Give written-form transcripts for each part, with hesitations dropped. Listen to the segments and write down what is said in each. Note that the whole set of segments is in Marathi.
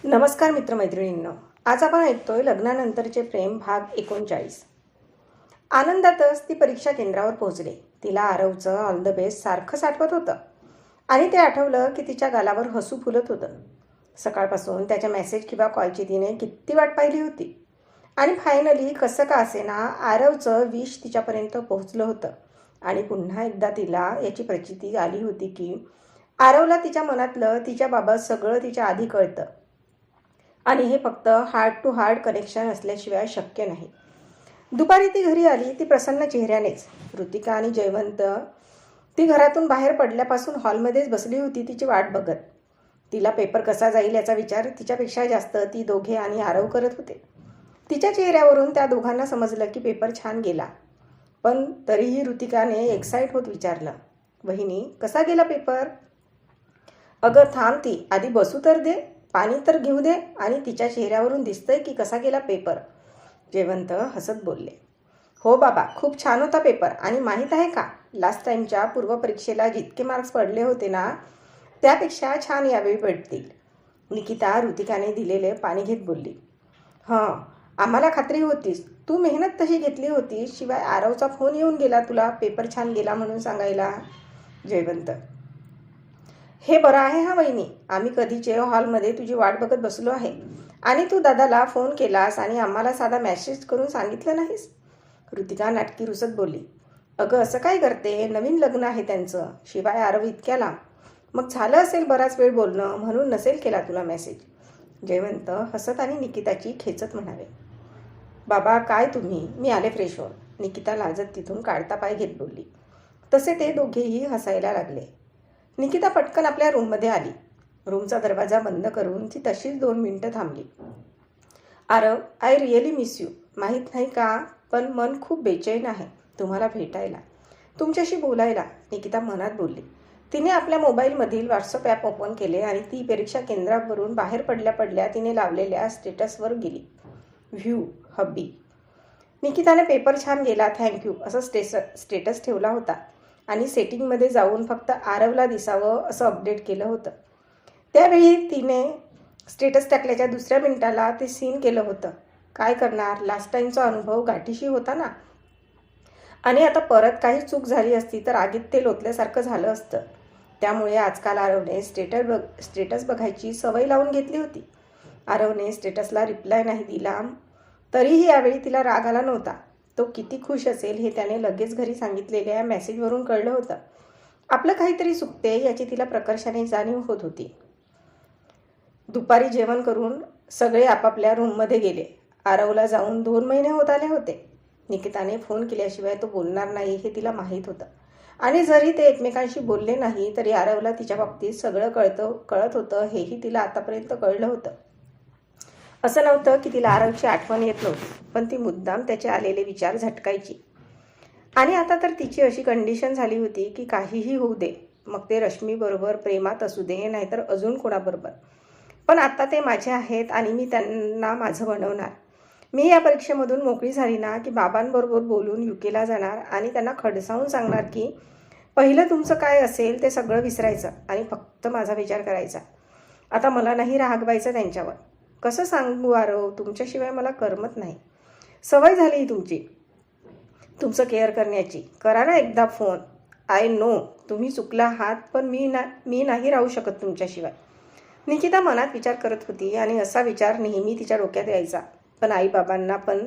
नमस्कार मित्रमैत्रिणींनो. आज आपण ऐकतोय लग्नानंतरचे प्रेम भाग 39. आनंदातच ती परीक्षा केंद्रावर पोहोचली. तिला आरवचं ऑल द बेस्ट सारखंच आठवत होतं आणि ते आठवलं की तिच्या गालावर हसू फुलत होतं. सकाळपासून त्याच्या मेसेज किंवा कॉलची तिने किती वाट पाहिली होती आणि फायनली कसं का असेना आरवचं विश तिच्यापर्यंत पोहोचलं होतं. आणि पुन्हा एकदा तिला याची प्रचिती आली होती की आरवला तिच्या मनातलं तिच्याबाबत सगळं तिच्या आधी कळतं आणि हे फक्त हार्ट टू हार्ट कनेक्शन असल्याशिवाय शक्य नाही. दुपारी ती घरी आली ती प्रसन्न चेहऱ्यानेच. ऋतिका आणि जयवंत ती घरातून बाहेर पडल्यापासून हॉलमध्येच बसली होती तिची वाट बघत. तिला पेपर कसा जाईल याचा विचार तिच्यापेक्षा जास्त ती दोघे आणि आरव करत होते. तिच्या चेहऱ्यावरून त्या दोघांना समजलं की पेपर छान गेला. पण तरीही ऋतिकाने एक्साईट होत विचारलं, वहिनी कसा गेला पेपर? अगं थांब, ती आधी बसू तर दे, पाणी तर घेऊ दे. आणि तिच्या चेहऱ्यावरून दिसतंय की कसा गेला पेपर. जयवंत हसत बोलले, हो बाबा खूप छान होता पेपर. आणि माहीत आहे का, लास्ट टाईमच्या पूर्वपरीक्षेला जितके मार्क्स पडले होते ना त्यापेक्षा छान यावेळी पडतील. निकिता ऋतिकाने दिलेले पाणी घेत बोलली. हां, आम्हाला खात्री होतीच. तू मेहनत तशी घेतली होती, शिवाय आरवचा फोन येऊन गेला तुला पेपर छान गेला म्हणून सांगायला. जयवंत, हे बरं आहे हा वहिनी, आम्ही कधीचे हॉलमध्ये तुझी वाट बघत बसलो आहे आणि तू दादाला फोन केलास आणि आम्हाला साधा मेसेज करून सांगितलं नाहीस. ऋतिका नाटकी रुसत बोलली, अगं असं काय करते, नवीन लग्न आहे त्यांचं, शिवाय आरव इतक्या लांब, मग झालं असेल बराच वेळ बोलणं म्हणून नसेल केला तुला मेसेज. जयवंत हसत आणि निकिताची खेचत म्हणाले, बाबा काय तुम्ही, मी आले फ्रेश होऊन. निकिता लाजत तिथून काढता पाय घेत बोलली. तसे ते दोघेही हसायला लागले. निकिता पटकन आपल्या रूममध्ये आली. रूमचा दरवाजा बंद करून ती तशीच 2 मिनिटं थांबली. Aarav, I really miss you. माहीत नाही का, पण मन खूप बेचैन आहे तुम्हाला भेटायला, तुमच्याशी बोलायला, निकिता मनात बोलली. तिने आपल्या मोबाईलमधील व्हॉट्सअप ॲप ओपन केले आणि ती परीक्षा केंद्रावरून बाहेर पडल्या पडल्या तिने लावलेल्या स्टेटसवर गेली. View hubby. निकिताने पेपर छान गेला थँक्यू असं स्टेटस ठेवला होता आणि सेटिंगमध्ये जाऊन फक्त आरवला दिसावं असं अपडेट केलं होतं. त्यावेळी तिने स्टेटस टाकल्याच्या दुसऱ्या मिनिटाला ते सीन केलं होतं. काय करणार, लास्ट टाईमचा अनुभव गाठीशी होता ना. आणि आता परत काही चूक झाली असती तर आगीत ते लोटल्यासारखं झालं असतं. त्यामुळे आजकाल आरवने स्टेटस बघायची सवय लावून घेतली होती. आरवने स्टेटसला रिप्लाय नाही दिला तरीही यावेळी तिला राग आला नव्हता. तो किती खुश असेल हे त्याने लगेच घरी सांगितलेल्या मेसेजवरून कळलं होतं. आपलं काहीतरी चुकते याची तिला प्रकर्षाने जाणीव होत होती. दुपारी जेवण करून सगळे आपापल्या रूममध्ये गेले. आरवला जाऊन 2 महिने होत आले होते. निकिताने फोन केल्याशिवाय तो बोलणार नाही हे तिला माहीत होतं आणि जरी ते एकमेकांशी बोलले नाही तरी आरवला तिच्या बाबतीत सगळं कळत होतं हेही तिला आतापर्यंत कळलं होतं. असं नव्हतं की तिला आरवची आठवण येत नव्हती, पण ती मुद्दाम त्याचे आलेले विचार झटकायची. आणि आता तर तिची अशी कंडिशन झाली होती की काहीही होऊ दे, मग ते रश्मीबरोबर प्रेमात असू दे नाहीतर अजून कोणाबरोबर, पण आता ते माझे आहेत आणि मी त्यांना माझं बनवणार. मी या परीक्षेमधून मोकळी झाली ना की बाबांबरोबर बोलून युकेला जाणार आणि त्यांना खडसावून सांगणार की पहिलं तुमचं काय असेल ते सगळं विसरायचं आणि फक्त माझा विचार करायचा. आता मला नाही रागवायचं त्यांच्यावर. कसं सांगू आरव, तुमच्याशिवाय मला करमत नाही. सवय झाली तुमची तुमचं केअर करण्याची. करा ना एकदा फोन. आय नो तुम्ही चुकला आहात, पण मी नाही राहू शकत तुमच्याशिवाय. निकिता मनात विचार करत होती आणि असा विचार नेहमी तिच्या डोक्यात यायचा. पण आईबाबांना पण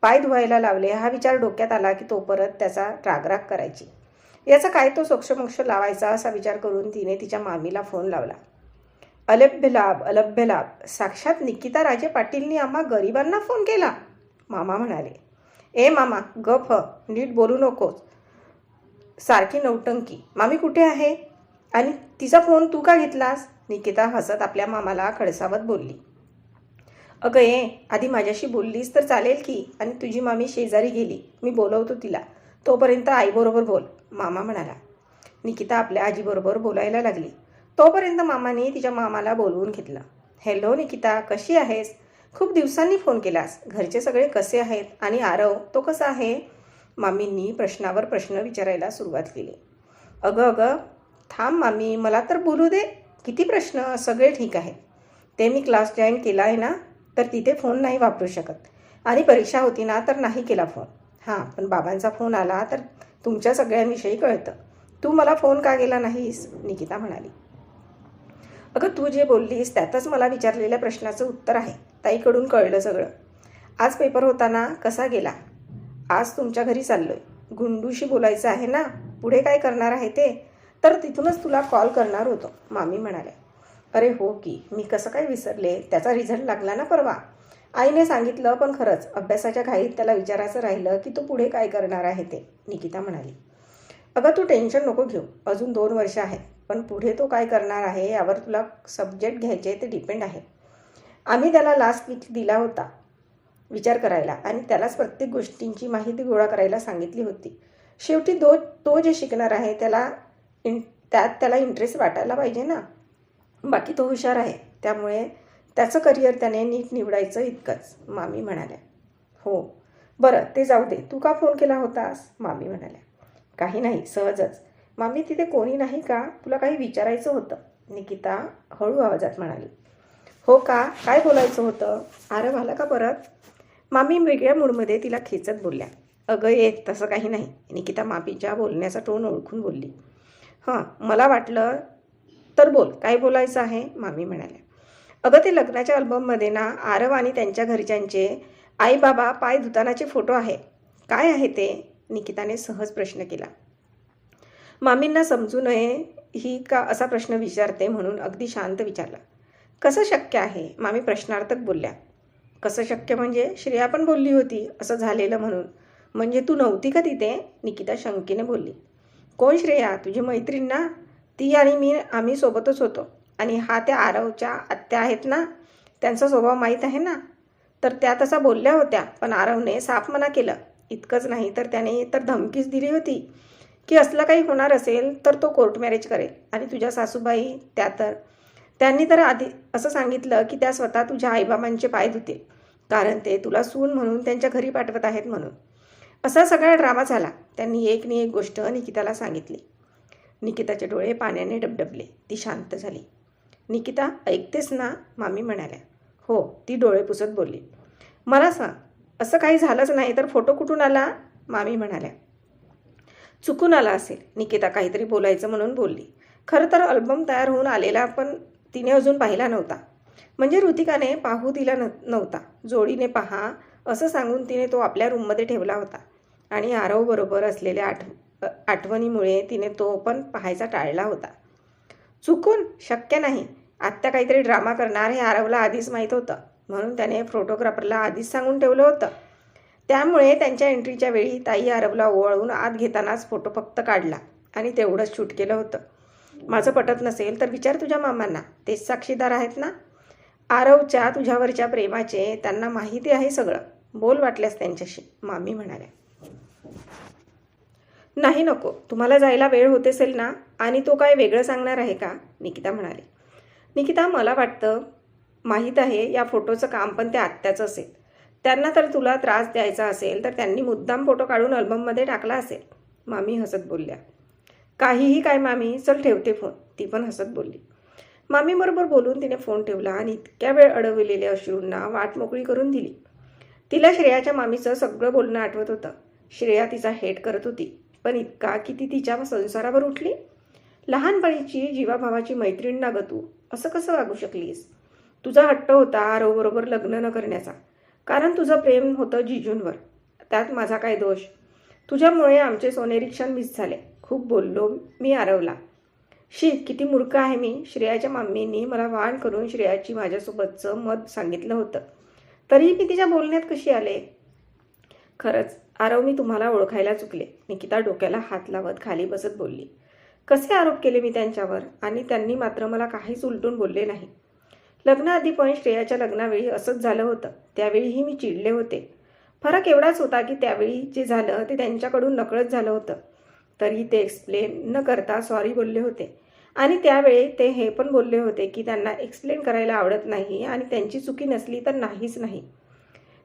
पाय धुवायला लावले हा विचार डोक्यात आला की तो परत त्याचा रागराग करायची. याचा काय तो सोक्षमोक्ष लावायचा असा विचार करून तिने तिच्या मामीला फोन लावला. अलभ्य लाभ, अलभ्य लाभ. साक्षात निकिता राजे पाटीलनी आम्हा गरिबांना फोन केला. मामा म्हणाले, ए मामा गप, नीट बोलू नकोस, सारखी नौटंकी. मामी कुठे आहे आणि तिचा फोन तू का घेतलास? निकिता हसत आपल्या मामाला खडसावत बोलली. अगं ये, आधी माझ्याशी बोललीस तर चालेल की. आणि तुझी मामी शेजारी गेली, मी बोलवतो तिला, तोपर्यंत आईबरोबर बोल, मामा म्हणाला. निकिता आपल्या आजीबरोबर बोलायला लागली. तोपर्यंत मामाने तिच्या मामाला बोलवून घेतलं. हॅलो निकिता, कशी आहेस? खूप दिवसांनी फोन केलास. घरचे सगळे कसे आहेत आणि आरव तो कसा आहे? मामींनी प्रश्नावर प्रश्न विचारायला सुरुवात केली. अगं थांब मामी, मला तर बोलू दे. किती प्रश्न? सगळे ठीक आहे. ते मी क्लास जॉईन केला आहे ना, तर तिथे फोन नाही वापरू शकत. आणि परीक्षा होती ना, तर नाही केला फोन. हां, पण बाबांचा फोन आला तर तुमच्या सगळ्यांविषयी कळतं. तू मला फोन का केला नाहीस? निकिता म्हणाली. अगं, तू जे बोललीस त्यातच मला विचारलेल्या प्रश्नाचं उत्तर आहे. ताईकडून कळलं सगळं. आज पेपर होता ना, कसा गेला? आज तुमच्या घरी चाललोय. गुंडूशी बोलायचं आहे ना, पुढे काय करणार आहे ते? तर तिथूनच तुला कॉल करणार होतो, मामी म्हणाल्या. अरे हो की, मी कसं काय विसरले. त्याचा रिझल्ट लागला ना परवा. आईने सांगितलं, पण खरंच अभ्यासाच्या घाईत त्याला विचारायचं राहिलं की तू पुढे काय करणार आहे ते, निकिता म्हणाली. अगं, तू टेन्शन नको घेऊ. अजून 2 वर्ष आहेत. पण पुढे तो काय करणार आहे यावर तुला सब्जेक्ट घ्यायचे ते डिपेंड आहे. आम्ही त्याला लास्ट वीक दिला होता विचार करायला आणि त्यालाच प्रत्येक गोष्टींची माहिती गोळा करायला सांगितली होती. शेवटी तो जे शिकणार आहे त्यात त्याला इंटरेस्ट वाटायला पाहिजे ना. बाकी तो हुशार आहे, त्यामुळे त्याचं करिअर त्याने नीट निवडायचं इतकंच, मामी म्हणाल्या. हो, बरं ते जाऊ दे. तू का फोन केला होतास? मामी म्हणाल्या. काही नाही, सहजच. मामी, तिथे कोणी नाही का? तुला काही विचारायचं होतं, निकिता हळू आवाजात म्हणाली. हो का? काय बोलायचं होतं? आरव आला का परत? मामी वेगळ्या मूडमध्ये तिला खेचत बोलल्या. अगं एक तसं काही नाही, निकिता मामीच्या बोलण्याचा टोन ओळखून बोलली. हां, मला वाटलं तर बोल, काय बोलायचं आहे? मामी म्हणाल्या. अगं, ते लग्नाच्या अल्बममध्ये ना आरव आणि त्यांच्या घरच्यांचे आई बाबा पाय धुतानाचे फोटो आहे. काय आहे ते? निकिताने सहज प्रश्न केला. मामींना समजू नये ही का असा प्रश्न विचारते म्हणून अगदी शांत विचारला. कसं शक्य आहे? मामी प्रश्नार्थक बोलल्या. कसं शक्य म्हणजे? श्रेया पण बोलली होती असं झालेलं म्हणून. म्हणजे तू नव्हती का तिथे? निकिता शंकेने बोलली. कोण श्रेया? तुझी मैत्रीण ना? ती आणि मी आम्ही सोबतच होतो. आणि हा त्या आरवच्या आत्या आहेत ना, त्यांचा स्वभाव माहीत आहे ना. तर त्या तसा बोलल्या होत्या, पण आरवने साफ मना केलं. इतकंच नाही तर त्याने तर धमकीच दिली होती की असलं काही होणार असेल तर तो कोर्ट मॅरेज करेल. आणि तुझ्या सासूबाई त्यांनी तर आधी असं सांगितलं की त्या स्वतः तुझ्या आईबाबांचे पाय धुतील, कारण ते तुला सून म्हणून त्यांच्या घरी पाठवत आहेत म्हणून. असा सगळा ड्रामा झाला. त्यांनी एक नि एक गोष्ट निकिताला सांगितली. निकिताचे डोळे पाण्याने डबडबले. ती शांत झाली. निकिता, ऐकतेस ना? मामी म्हणाल्या. हो, ती डोळे पुसत बोलली. मला सांग, असं काही झालंच नाही तर फोटो कुठून आला? मामी म्हणाल्या. चुकून आला असेल, निकिता काहीतरी बोलायचं म्हणून बोलली. खरं तर अल्बम तयार होऊन आलेला, पण तिने अजून पाहिला नव्हता. म्हणजे ऋतिकाने पाहू दिला नव्हता. जोडीने पहा असं सांगून तिने तो आपल्या रूममध्ये ठेवला होता. आणि आरवबरोबर असलेल्या आठवणीमुळे तिने तो पण पाहायचा टाळला होता. चुकून? शक्य नाही. आत्या काहीतरी ड्रामा करणार हे आरवला आधीच माहीत होतं, म्हणून त्याने फोटोग्राफरला आधीच सांगून ठेवलं होतं. त्यामुळे त्यांच्या एंट्रीच्या वेळी ताई आरवला ओवाळून आत घेतानाच फोटो फक्त काढला आणि तेवढंच शूट केलं होतं. माझं पटत नसेल तर विचार तुझ्या मामांना, तेच साक्षीदार आहेत ना. आरवच्या तुझ्यावरच्या प्रेमाचे त्यांना माहिती आहे सगळं. बोल वाटल्यास त्यांच्याशी, मामी म्हणाल्या. नाही नको, तुम्हाला जायला वेळ होत असेल ना. आणि तो काय वेगळं सांगणार आहे का? निकिता म्हणाली. निकिता, मला वाटतं माहीत आहे या फोटोचं काम पण त्या आत्याचं असेल. त्यांना तर तुला त्रास द्यायचा असेल तर त्यांनी मुद्दाम फोटो काढून अल्बममध्ये टाकला असेल, मामी हसत बोलल्या. काहीही काय मामी, चल ठेवते फोन, ती पण हसत बोलली. मामीबरोबर बोलून तिने फोन ठेवला आणि इतक्या वेळ अडवलेल्या अश्रूंना वाट मोकळी करून दिली. तिला श्रेयाच्या मामीचं सगळं बोलणं आठवत होतं. श्रेया तिचा हेट करत होती, पण इतका की ती तिच्या संसारावर उठली. लहानपणीची जीवाभावाची मैत्रीण ना ग तू, असं कसं वागू शकलीस? तुझा हट्ट होता आरवबरोबर लग्न न करण्याचा, कारण तुझं प्रेम होतं जिजूंवर. त्यात माझा काय दोष? तुझ्यामुळे आमचे सोनेरी क्षण मिस झाले. खूप बोललो मी आरवला. किती मूर्ख आहे मी. श्रेयाच्या मामींनी मला वाण करून श्रेयाची माझ्यासोबतचं मत सांगितलं होतं, तरीही मी तिच्या बोलण्यात कशी आले? खरंच आरव, मी तुम्हाला ओळखायला चुकले, निकिता डोक्याला हात लावत खाली बसत बोलली. कसे आरोप केले मी त्यांच्यावर? आणि त्यांनी मात्र मला काहीच उलटून बोलले नाही. लग्नाआधी पण श्रेयाच्या लग्नावेळी असंच झालं होतं. त्यावेळीही मी चिडले होते. फरक एवढाच होता की त्यावेळी जे झालं ते त्यांच्याकडून नकळत झालं होतं. तरी ते एक्सप्लेन न करता सॉरी बोलले होते. आणि त्यावेळी ते हे पण बोलले होते की त्यांना एक्सप्लेन करायला आवडत नाही आणि त्यांची चुकी नसली तर नाहीच नाही.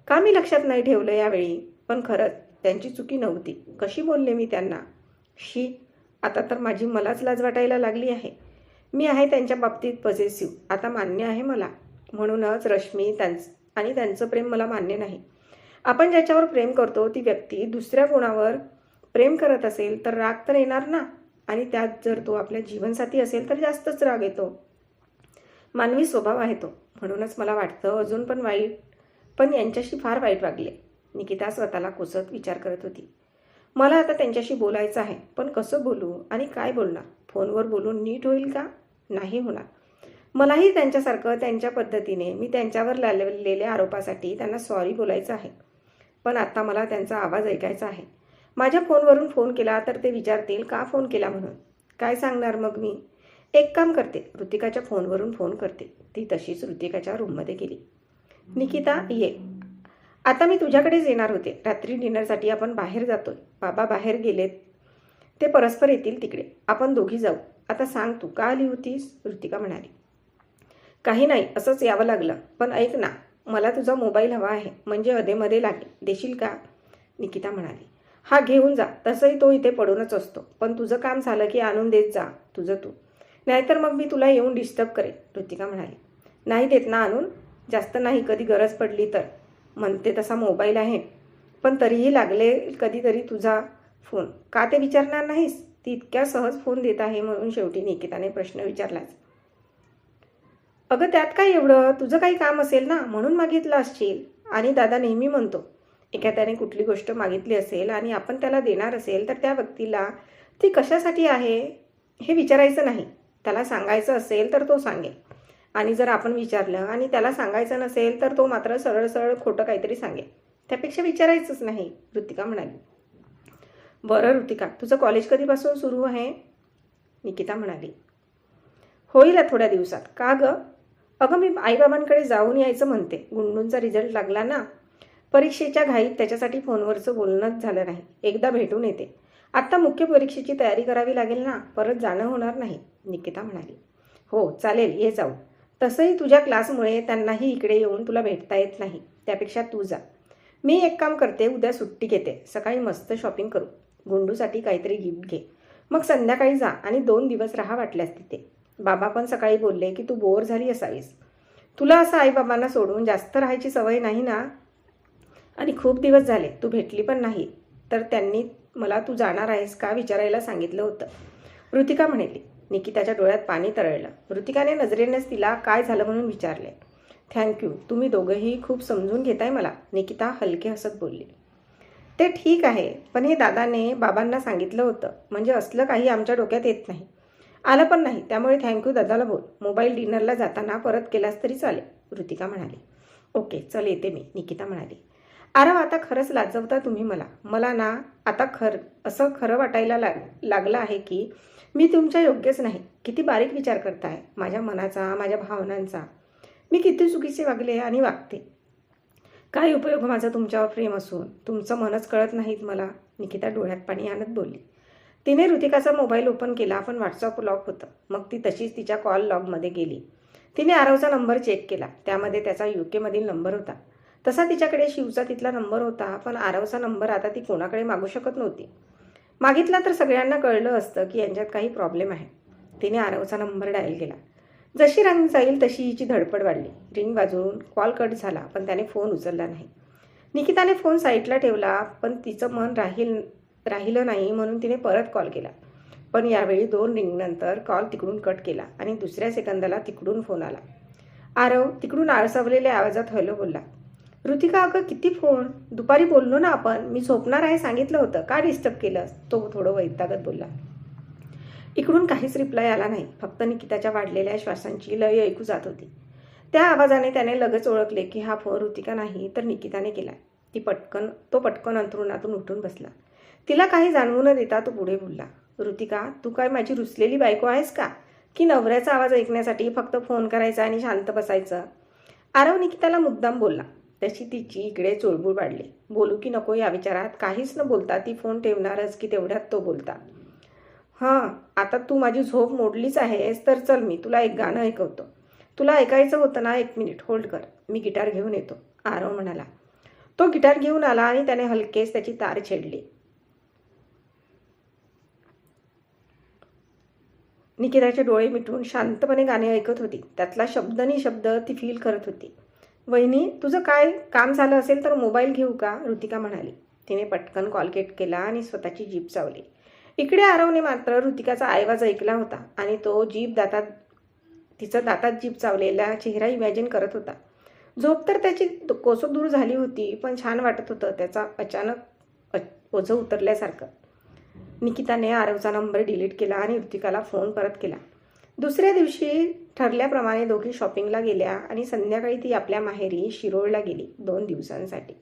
का मी लक्षात नाही ठेवलं यावेळी? पण खरंच त्यांची चुकी नव्हती. कशी बोलले मी त्यांना? आता तर मलाच लाज वाटायला लागली आहे. मी आहे त्यांच्या बाबतीत पॉझिटिव्ह, आता मान्य आहे मला. म्हणूनच रश्मी आणि त्यांचं प्रेम मला मान्य नाही. आपण ज्याच्यावर प्रेम करतो ती व्यक्ती दुसऱ्या कोणावर प्रेम करत असेल तर राग तर येणार ना. आणि त्यात जर तो आपल्या जीवनसाथी असेल तर जास्तच राग येतो. मानवी स्वभाव आहे तो. म्हणूनच मला वाटतं अजून पण यांच्याशी फार वाईट वागले. निकिता स्वतःला कोसत विचार करत होती. मला आता त्यांच्याशी बोलायचं आहे, पण कसं बोलू आणि काय बोलणार? फोनवर बोलून नीट होईल का? नाही होणार. मलाही त्यांच्यासारखं त्यांच्या पद्धतीने मी त्यांच्यावर लादलेल्या आरोपासाठी त्यांना सॉरी बोलायचं आहे. पण आता मला त्यांचा आवाज ऐकायचा आहे. माझ्या फोनवरून फोन केला तर ते विचारतील का फोन केला म्हणून. काय सांगणार मग मी? एक काम करते, ऋतिकाच्या फोनवरून फोन करते. ती तशीच ऋतिकाच्या रूममध्ये गेली. निकिता ये. आता मी तुझ्याकडेच येणार होते. रात्री डिनरसाठी आपण बाहेर जातोय. बाबा बाहेर गेलेत. ते परस्पर येतील तिकडे. आपण दोघी जाऊ. आता सांग तू का आली होतीस? ऋतिका म्हणाली. काही नाही, असंच यावं लागलं. पण ऐक ना, मला तुझा मोबाईल हवा आहे, म्हणजे अधेमध्ये लागेल. देशील का? निकिता म्हणाली. हा घेऊन जा. तसंही तो इथे पडूनच असतो. पण तुझं काम झालं की आणून देत जा तुझं तू. नाहीतर मग मी तुला येऊन डिस्टर्ब करेन. ऋतिका म्हणाली. नाही देत ना आणून? जास्त नाही, कधी गरज पडली तर. म्हणते तसा मोबाईल आहे, पण तरीही लागले कधीतरी तुझा फोन. का ते विचारणार नाहीस? ती इतक्या सहज फोन देत आहे म्हणून शेवटी निकिताने प्रश्न विचारलाच. अगं त्यात काय एवढं? तुझं काही काम असेल ना म्हणून मागितलं असशील. आणि दादा नेहमी म्हणतो, एखाद्याने कुठली गोष्ट मागितली असेल आणि आपण त्याला देणार असेल तर त्या व्यक्तीला ती कशासाठी आहे हे विचारायचं नाही. त्याला सांगायचं असेल तर तो सांगेल. आणि जर आपण विचारलं आणि त्याला सांगायचं नसेल तर तो मात्र सरळ सरळ खोटं काहीतरी सांगेल. त्यापेक्षा विचारायचंच नाही. ऋतिका म्हणाली. बरं ऋतिका, तुझं कॉलेज कधीपासून सुरू आहे? निकिता म्हणाली. होईल थोड्या दिवसात. का गं? अगं मी आईबाबांकडे जाऊन यायचं म्हणते. गुंडूंचा रिझल्ट लागला ना. परीक्षेच्या घाईत त्याच्यासाठी फोनवरचं बोलणंच झालं नाही. एकदा भेटून येते. आत्ता मुख्य परीक्षेची तयारी करावी लागेल ना. परत जाणं होणार नाही. निकिता म्हणाली. हो चालेल, ये जाऊ. तसंही तुझ्या क्लासमुळे त्यांनाही इकडे येऊन तुला भेटता येत नाही. त्यापेक्षा तू जा. मी एक काम करते, उद्या सुट्टी घेते. सकाळी मस्त शॉपिंग करू. गुंडूसाठी काहीतरी गिफ्ट घे. मग संध्याकाळी जा आणि 2 दिवस राहा वाटल्यास तिथे. बाबा पण सकाळी बोलले की तू बोर झाली असावीस. तुला असं आईबाबांना सोडून जास्त राहायची सवय नाही ना. आणि खूप दिवस झाले तू भेटली पण नाही. तर त्यांनी मला तू जाणार आहेस का विचारायला सांगितलं होतं. ऋतिका म्हणाली. निकिताच्या डोळ्यात पाणी तरळलं. ऋतिकाने नजरेनेच तिला काय झालं म्हणून विचारले. थँक्यू, तुम्ही दोघंही खूप समजून घेताय मला. निकिता हलके हसत बोलली. ते ठीक आहे, पण हे दादाने बाबांना सांगितलं होतं. म्हणजे असलं काही आमच्या डोक्यात येत नाही. आलं पण नाही. त्यामुळे थँक्यू दादाला बोल. मोबाईल डिनरला जाताना परत केलास तरी चालेल. ऋतिका म्हणाली. ओके चल येते मी. निकिता म्हणाली. आरव आता खरंच लाजवता तुम्ही मला. मला ना आता असं खरं वाटायला लागलं आहे की मी तुमच्या योग्यच नाही. किती बारीक विचार करताय माझ्या मनाचा, माझ्या भावनांचा. मी किती चुकीचे वागले आणि वागते. काय उपयोग माझा तुमच्यावर प्रेम असून? तुमचं मनच कळत नाहीत मला. निकिता डोळ्यात पाणी आणत बोलली. तिने ऋतिकाचा मोबाईल ओपन केला, पण व्हॉट्सअप लॉक होतं. मग ती तशीच तिच्या कॉल लॉगमध्ये गेली. तिने आरवचा नंबर चेक केला. त्यामध्ये त्याचा UK मधील नंबर होता. तसा तिच्याकडे शिवचा तिथला नंबर होता, पण आरवचा नंबर आता ती कोणाकडे मागू शकत नव्हती. मागितला तर सगळ्यांना कळलं असतं की यांच्यात काही प्रॉब्लेम आहे. तिने आरवचा नंबर डायल केला. जशी रिंग जाईल तशी हिची धडपड वाढली. रिंग वाजवून कॉल कट झाला, पण त्याने फोन उचलला नाही. निकिताने फोन साईडला ठेवला, पण तिचं मन राहिलं नाही म्हणून तिने परत कॉल केला. पण यावेळी 2 रिंगनंतर कॉल तिकडून कट केला आणि दुसऱ्या सेकंदाला तिकडून फोन आला. आरव तिकडून आळसावलेल्या आवाजात हॅलो बोलला. ऋतिका अगं किती फोन? दुपारी बोललो ना आपण. मी झोपणार आहे सांगितलं होतं. का डिस्टर्ब केलंस? तो थोडं वैतागत बोलला. इकडून काहीच रिप्लाय आला नाही. फक्त निकिताच्या वाढलेल्या श्वासांची लय ऐकू जात होती. त्या आवाजाने त्याने लगेच ओळखले की हा फोन ऋतिका नाही तर निकिताने केला. तो पटकन अंथरुणातून उठून बसला. तिला काही जाणवू न देता तो पुढे बोलला. ऋतिका, तू काय माझी रुसलेली बायको आहेस का? की नवऱ्याचा आवाज ऐकण्यासाठी फक्त फोन करायचा आणि शांत बसायचं? आरव निकिताला मुद्दाम बोलला. त्याची तिची इकडे चुळबुळ वाढली. बोलू की नको या विचारात काहीच न बोलता ती फोन ठेवणारच की तेवढ्यात तो बोलता. हां, आता तू माझी झोप मोडलीच आहेस तर चल मी तुला एक गाणं ऐकवतो. तुला ऐकायचं होतं ना? 1 मिनिट होल्ड कर, मी गिटार घेऊन येतो. आरव म्हणाला. तो गिटार घेऊन आला आणि त्याने हलकेच त्याची तार छेडली. निकिताचे डोळे मिटून शांतपणे गाणे ऐकत होती. त्यातला शब्द ती फील करत होती. वहिनी, तुझं काय काम झालं असेल तर मोबाईल घेऊ का? ऋतिका म्हणाली. तिने पटकन कॉलकेट केला आणि स्वतःची जीभ चावली. इकडे आरवने मात्र ऋतिकाचा आवाज ऐकला होता आणि तो तिचं दातात जीभ चावलेला चेहरा इमॅजिन करत होता. झोप तर त्याची कोसो दूर झाली होती, पण छान वाटत होतं त्याचा अचानक ओझं उतरल्यासारखं. निकिताने आरवचा नंबर डिलीट केला आणि ऋतिकाला फोन परत केला. दुसऱ्या दिवशी ठरल्याप्रमाणे दोघी शॉपिंगला गेल्या आणि संध्याकाळी ती आपल्या माहेरी शिरोळला गेली 2 दिवसांसाठी.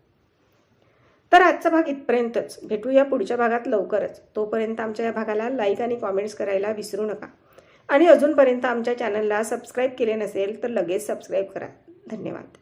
तर आजचा भाग इथपर्यंतच. भेटूया पुढच्या भागात लवकरच. तोपर्यंत आमच्या या भागाला लाईक आणि कॉमेंट्स करायला विसरू नका. आणि अजूनपर्यंत आमच्या चॅनलला सबस्क्राईब केले नसेल तर लगेच सबस्क्राईब करा. धन्यवाद.